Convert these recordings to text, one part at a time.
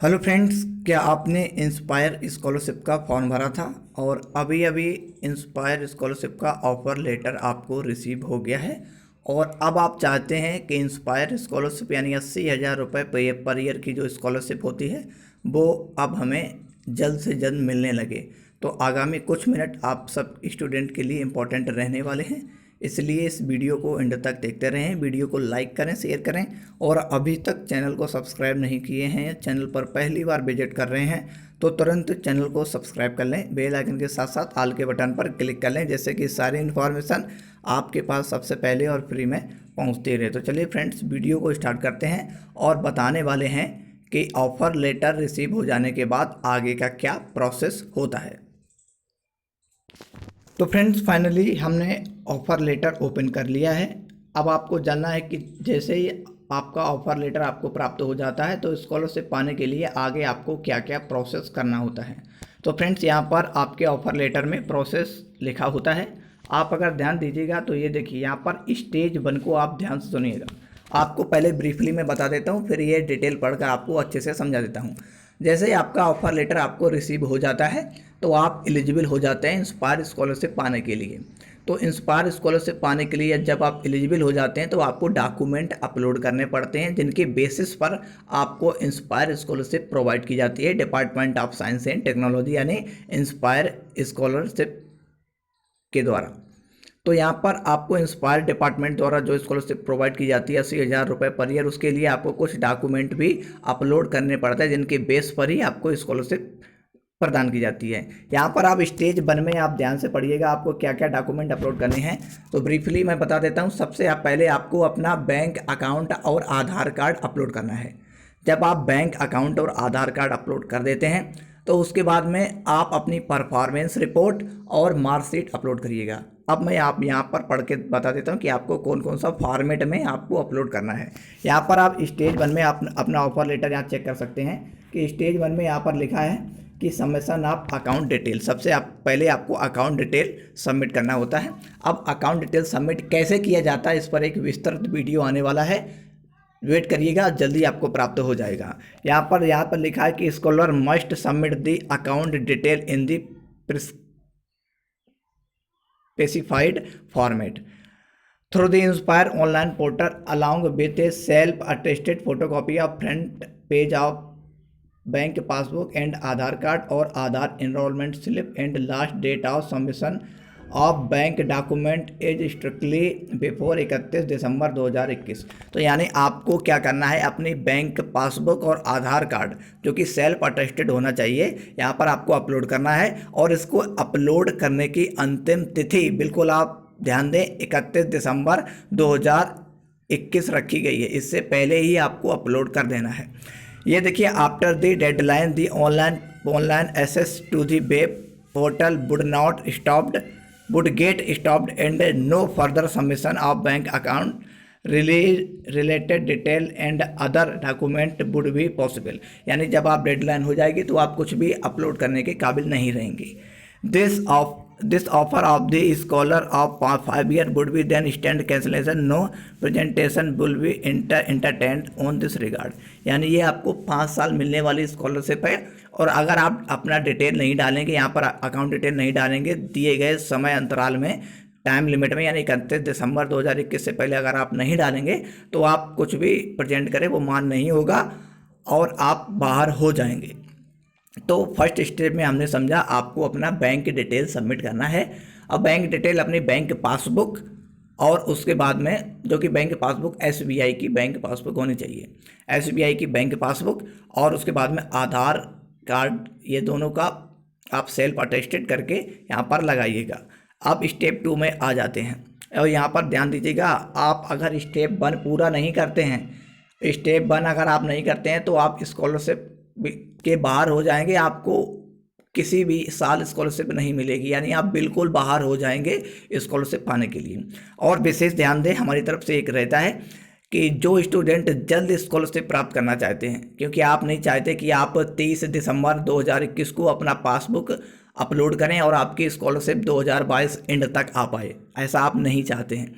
Hello friends, क्या आपने inspire scholarship का फॉर्म भरा था और अभी अभी इंस्पायर स्कॉलरशिप का ऑफ़र लेटर आपको रिसीव हो गया है और अब आप चाहते हैं कि इंस्पायर स्कॉलरशिप यानी 80,000 रुपये पर ईयर की जो स्कॉलरशिप होती है वो अब हमें जल्द से जल्द मिलने लगे। तो आगामी कुछ मिनट आप सब स्टूडेंट के लिए इम्पोर्टेंट रहने वाले हैं, इसलिए इस वीडियो को एंड तक देखते रहें। वीडियो को लाइक करें, शेयर करें और अभी तक चैनल को सब्सक्राइब नहीं किए हैं, चैनल पर पहली बार विजिट कर रहे हैं तो तुरंत चैनल को सब्सक्राइब कर लें। बेल आइकन के साथ साथ ऑल के बटन पर क्लिक कर लें, जैसे कि सारी इन्फॉर्मेशन आपके पास सबसे पहले और फ्री में पहुंचती रहे। तो चलिए फ्रेंड्स, वीडियो को स्टार्ट करते हैं और बताने वाले हैं कि ऑफ़र लेटर रिसीव हो जाने के बाद आगे का क्या प्रोसेस होता है। तो फ्रेंड्स, फाइनली हमने ऑफ़र लेटर ओपन कर लिया है। अब आपको जानना है कि जैसे ही आपका ऑफ़र लेटर आपको प्राप्त हो जाता है तो स्कॉलरशिप पाने के लिए आगे आपको क्या क्या प्रोसेस करना होता है। तो फ्रेंड्स, यहाँ पर आपके ऑफ़र लेटर में प्रोसेस लिखा होता है। आप अगर ध्यान दीजिएगा तो ये देखिए, यहाँ पर स्टेज 1 को आप ध्यान से सुनिएगा। आपको पहले ब्रीफली मैं बता देता हूँ, फिर ये डिटेल पढ़कर आपको अच्छे से समझा देता हूँ। जैसे ही आपका ऑफ़र लेटर आपको रिसीव हो जाता है तो आप एलिजिबल हो जाते हैं इंस्पायर स्कॉलरशिप पाने के लिए। तो इंस्पायर स्कॉलरशिप पाने के लिए जब आप एलिजिबल हो जाते हैं तो आपको डॉक्यूमेंट अपलोड करने पड़ते हैं, जिनके बेसिस पर आपको इंस्पायर स्कॉलरशिप प्रोवाइड की जाती है department of science and technology यानी इंस्पायर स्कॉलरशिप के द्वारा। तो यहाँ पर आपको इंस्पायर डिपार्टमेंट द्वारा जो स्कॉलरशिप प्रोवाइड की जाती है 80,000 रुपये पर ईयर, उसके लिए आपको कुछ डॉक्यूमेंट भी अपलोड करने पड़ते हैं, जिनके बेस पर ही आपको स्कॉलरशिप प्रदान की जाती है। यहाँ पर आप स्टेज 1 में आप ध्यान से पढ़िएगा आपको क्या क्या डॉक्यूमेंट अपलोड करने हैं। तो ब्रीफली मैं बता देता हूँ। सबसे पहले आपको अपना बैंक अकाउंट और आधार कार्ड अपलोड करना है। जब आप बैंक अकाउंट और आधार कार्ड अपलोड कर देते हैं तो उसके बाद में आप अपनी परफॉर्मेंस रिपोर्ट और मार्कशीट अपलोड करिएगा। अब मैं आप यहाँ पर पढ़ के बता देता हूँ कि आपको कौन कौन सा फॉर्मेट में आपको अपलोड करना है। यहाँ पर आप स्टेज 1 में आप अपना ऑफर लेटर यहाँ चेक कर सकते हैं कि स्टेज 1 में यहाँ पर लिखा है कि सबमिशन ऑफ अकाउंट डिटेल। सबसे पहले आपको अकाउंट डिटेल सबमिट करना होता है। अब अकाउंट डिटेल सबमिट कैसे किया जाता है, इस पर एक विस्तृत वीडियो आने वाला है, वेट करिएगा, जल्दी आपको प्राप्त हो जाएगा। यहाँ पर लिखा है कि scholar must submit the account detail in the specified format through the INSPIRE online portal along with a self attested photocopy of front page of bank passbook and Aadhaar card और Aadhaar enrolment slip and last date of submission of bank document is strictly before 31 दिसंबर 2021। तो यानी आपको क्या करना है, अपनी bank passbook और आधार कार्ड जो कि सेल्फ अटेस्टेड होना चाहिए, यहाँ पर आपको अपलोड करना है। और इसको अपलोड करने की अंतिम तिथि बिल्कुल आप ध्यान दें 31 दिसंबर 2021 रखी गई है। इससे पहले ही आपको अपलोड कर देना है। ये देखिए, after the deadline the online access to the web portal would get stopped and no further submission of bank account related detail and other document would be possible। यानी जब आप डेडलाइन हो जाएगी तो आप कुछ भी अपलोड करने के काबिल नहीं रहेंगे। This offer of the scholar of 5 year would be then stand cancellation, no presentation will be entertained on this regard। यानी ये आपको 5 साल मिलने वाली स्कॉलरशिप है और अगर आप अपना डिटेल नहीं डालेंगे, यहाँ पर अकाउंट डिटेल नहीं डालेंगे दिए गए समय अंतराल में, टाइम लिमिट में, यानी 31 दिसंबर 2021 से पहले अगर आप नहीं डालेंगे तो आप कुछ भी प्रेजेंट करें वो मान नहीं होगा और आप बाहर हो जाएंगे। तो फर्स्ट स्टेप में हमने समझा आपको अपना बैंक डिटेल सबमिट करना है। अब बैंक डिटेल अपनी बैंक पासबुक और उसके बाद में जो कि बैंक पासबुक SBI की बैंक पासबुक होनी चाहिए, SBI की बैंक पासबुक, और उसके बाद में आधार कार्ड, ये दोनों का आप सेल्फ अटेस्टेड करके यहाँ पर लगाइएगा। अब स्टेप 2 में आ जाते हैं और यहाँ पर ध्यान दीजिएगा, आप अगर स्टेप 1 पूरा नहीं करते हैं, स्टेप 1 अगर आप नहीं करते हैं तो आप स्कॉलरशिप के बाहर हो जाएंगे, आपको किसी भी साल स्कॉलरशिप नहीं मिलेगी, यानी आप बिल्कुल बाहर हो जाएंगे स्कॉलरशिप पाने के लिए। और विशेष ध्यान दें, हमारी तरफ से एक रहता है कि जो स्टूडेंट जल्द स्कॉलरशिप प्राप्त करना चाहते हैं, क्योंकि आप नहीं चाहते कि आप 30 दिसंबर 2021 को अपना पासबुक अपलोड करें और आपकी स्कॉलरशिप 2022 एंड तक आ पाए, ऐसा आप नहीं चाहते हैं।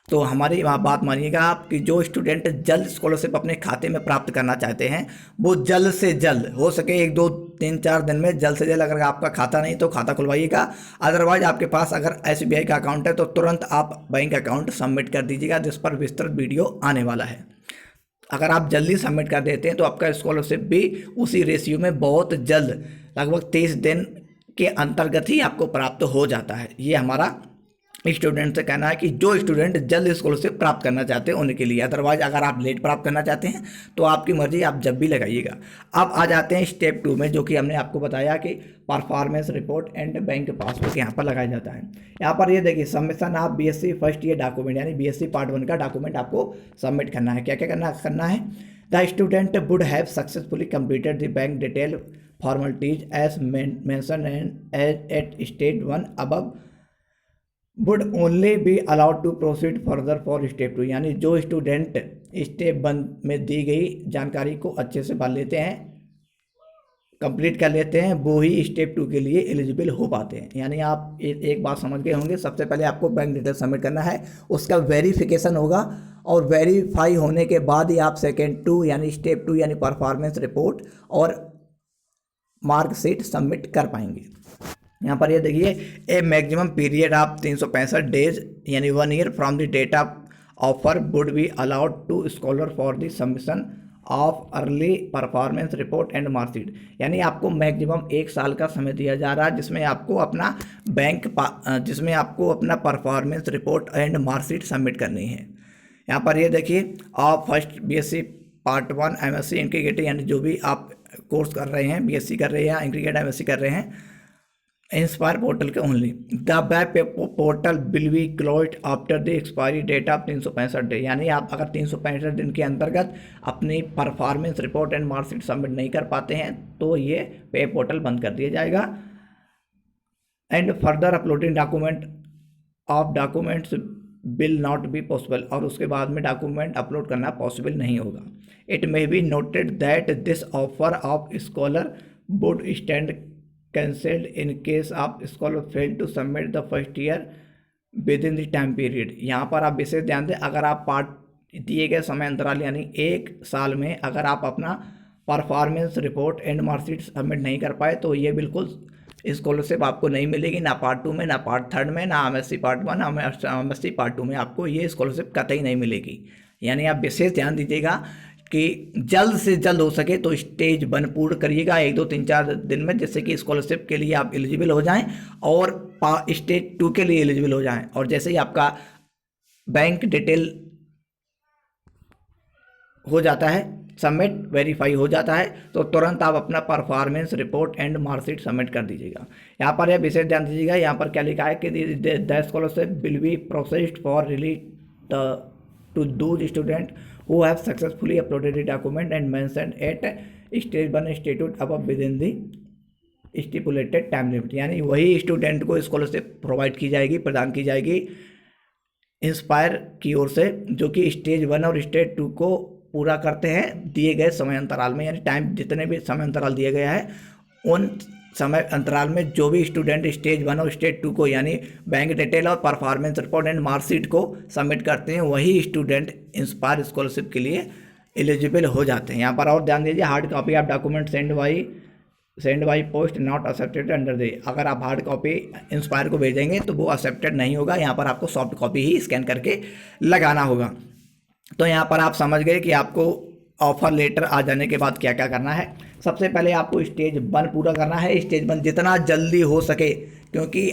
तो हमारी वहाँ बात मानिएगा आप कि जो स्टूडेंट जल्द स्कॉलरशिप अपने खाते में प्राप्त करना चाहते हैं वो जल्द से जल्द हो सके 1 2 3 4 दिन में जल्द से जल्द, अगर आपका खाता नहीं तो खाता खुलवाइएगा। अदरवाइज आपके पास अगर SBI का अकाउंट है तो तुरंत आप बैंक अकाउंट सबमिट कर दीजिएगा, जिस पर विस्तृत वीडियो आने वाला है। अगर आप जल्दी सबमिट कर देते हैं तो आपका स्कॉलरशिप भी उसी रेशियो में बहुत जल्द लगभग 30 दिन के अंतर्गत ही आपको प्राप्त हो जाता है। ये हमारा स्टूडेंट से कहना है कि जो स्टूडेंट जल्द स्कॉलरशिप प्राप्त करना चाहते हैं उनके लिए। अदरवाइज अगर आप लेट प्राप्त करना चाहते हैं तो आपकी मर्जी, आप जब भी लगाइएगा। अब आ जाते हैं स्टेप 2 में, जो कि हमने आपको बताया कि performance report and bank passbook यहाँ पर लगाया जाता है। यहाँ पर ये देखिए submission of BSc first year document, यानी BSc पार्ट 1 का डॉक्यूमेंट आपको सबमिट करना है। क्या क्या करना है? The student would have successfully completed the bank detail formalities as mention at stage 1 above would only be allowed to proceed further for step 2, यानी जो स्टूडेंट स्टेप 1 में दी गई जानकारी को अच्छे से पढ़ लेते हैं, कंप्लीट कर लेते हैं, वो ही स्टेप 2 के लिए एलिजिबल हो पाते हैं। यानी आप एक बात समझ गए होंगे, सबसे पहले आपको बैंक डिटेल सबमिट करना है, उसका वेरिफिकेशन होगा और वेरीफाई होने के बाद ही आप सेकेंड 2 यानी स्टेप 2 यानी परफॉर्मेंस रिपोर्ट और मार्कशीट सबमिट कर पाएंगे। यहाँ पर ये देखिए a maximum period of 365 days यानी 1 year from the date of offer would be allowed to scholar for the submission of early performance report and marksheet, यानी आपको मैक्सिमम 1 साल का समय दिया जा रहा है जिसमें आपको अपना performance report and marksheet submit करनी है। यहाँ पर ये देखिए आप first BSc part 1 MSc integrated, यानी जो भी आप कोर्स कर रहे हैं, BSc कर रहे हैं या इंटीग्रेटेड MSc कर रहे हैं, इंस्पायर पोर्टल के only. The web portal will be closed after the expiry date of 365 day, यानी आप अगर 365 दिन के अंतर्गत अपनी performance report and marksheet submit नहीं कर पाते हैं तो ये पे पोर्टल बंद कर दिया जाएगा। And further uploading documents will not be possible, और उसके बाद में डॉक्यूमेंट अपलोड करना पॉसिबल नहीं होगा। It may be noted that this offer of scholar would stand cancelled in case of scholar fail to submit the first year within the time period. यहाँ पर आप विशेष ध्यान दें, अगर आप दिए गए समय अंतराल यानी 1 साल में अगर आप अपना performance report and marksheet submit नहीं कर पाए तो ये बिल्कुल स्कॉलरशिप आपको नहीं मिलेगी, ना पार्ट 2 में, ना पार्ट 3 में, ना MSc पार्ट 1, ना MSc पार्ट 2 में आपको ये स्कॉलरशिप कतई नहीं मिलेगी। यानी आप विशेष ध्यान दीजिएगा कि जल्द से जल्द हो सके तो स्टेज 1 पूर्ण करिएगा 1 2 3 4 दिन में, जिससे कि स्कॉलरशिप के लिए आप एलिजिबल हो जाएं और स्टेज 2 के लिए एलिजिबल हो जाएं। और जैसे ही आपका बैंक डिटेल हो जाता है सबमिट, वेरीफाई हो जाता है, तो तुरंत आप अपना performance report and marksheet submit कर दीजिएगा। यहाँ पर यह विशेष ध्यान दीजिएगा, यहाँ पर क्या लिखा है कि the scholarship will be processed for release to those student who have successfully uploaded the document and mentioned at stage 1 statute above within the stipulated time limit, यानी वही स्टूडेंट को स्कॉलरशिप प्रोवाइड की जाएगी, प्रदान की जाएगी इंस्पायर की ओर से, जो कि स्टेज 1 और स्टेज 2 को पूरा करते हैं दिए गए समय अंतराल में। यानी टाइम जितने भी समय अंतराल दिए गया है उन समय अंतराल में जो भी स्टूडेंट स्टेज 1 और स्टेज 2 को यानी बैंक डिटेल और परफॉर्मेंस रिपोर्ट एंड मार्कशीट को सबमिट करते हैं वही स्टूडेंट इंस्पायर स्कॉलरशिप के लिए एलिजिबल हो जाते हैं। यहाँ पर और ध्यान दीजिए, hard copy of document send by post not accepted under they, अगर आप हार्ड कॉपी इंस्पायर को भेजेंगे तो वो एक्सेप्टेड नहीं होगा, यहाँ पर आपको सॉफ्ट कॉपी ही स्कैन करके लगाना होगा। तो यहाँ पर आप समझ गए कि आपको ऑफर लेटर आ जाने के बाद क्या क्या करना है। सबसे पहले आपको स्टेज 1 पूरा करना है, स्टेज 1 जितना जल्दी हो सके, क्योंकि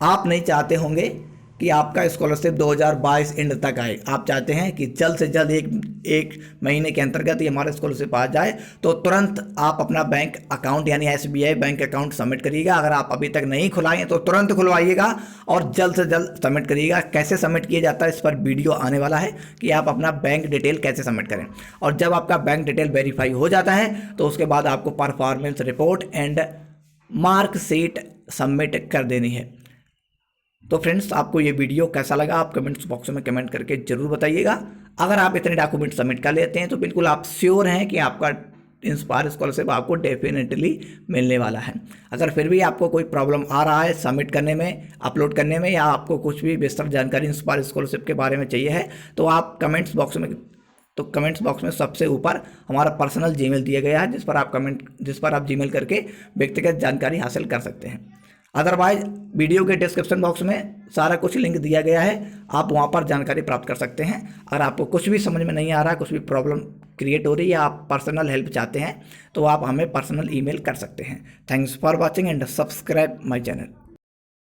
आप नहीं चाहते होंगे कि आपका स्कॉलरशिप 2022 एंड तक आए। आप चाहते हैं कि जल्द से जल्द एक महीने के अंतर्गत ये हमारा स्कॉलरशिप आ जाए, तो तुरंत आप अपना बैंक अकाउंट यानी SBI बैंक अकाउंट सबमिट करिएगा। अगर आप अभी तक नहीं खुलाए तो तुरंत खुलवाइएगा और जल्द से जल्द सबमिट करिएगा। कैसे सबमिट किया जाता है इस पर वीडियो आने वाला है कि आप अपना बैंक डिटेल कैसे सबमिट करें। और जब आपका बैंक डिटेल वेरीफाई हो जाता है तो उसके बाद आपको performance report and marksheet submit कर देनी है। तो फ्रेंड्स, आपको ये वीडियो कैसा लगा आप कमेंट्स बॉक्स में कमेंट करके ज़रूर बताइएगा। अगर आप इतने डॉक्यूमेंट सबमिट कर लेते हैं तो बिल्कुल आप श्योर हैं कि आपका इंस्पायर स्कॉलरशिप आपको डेफिनेटली मिलने वाला है। अगर फिर भी आपको कोई प्रॉब्लम आ रहा है सबमिट करने में, अपलोड करने में, या आपको कुछ भी विस्तृत जानकारी इंस्पायर स्कॉलरशिप के बारे में चाहिए है तो आप कमेंट्स बॉक्स में सबसे ऊपर हमारा पर्सनल जीमेल दिया गया है, जिस पर आप जीमेल करके व्यक्तिगत जानकारी हासिल कर सकते हैं। अदरवाइज वीडियो के डिस्क्रिप्शन बॉक्स में सारा कुछ लिंक दिया गया है, आप वहां पर जानकारी प्राप्त कर सकते हैं। अगर आपको कुछ भी समझ में नहीं आ रहा, कुछ भी प्रॉब्लम क्रिएट हो रही है या आप पर्सनल हेल्प चाहते हैं तो आप हमें पर्सनल ईमेल कर सकते हैं। Thanks for watching and subscribe my channel.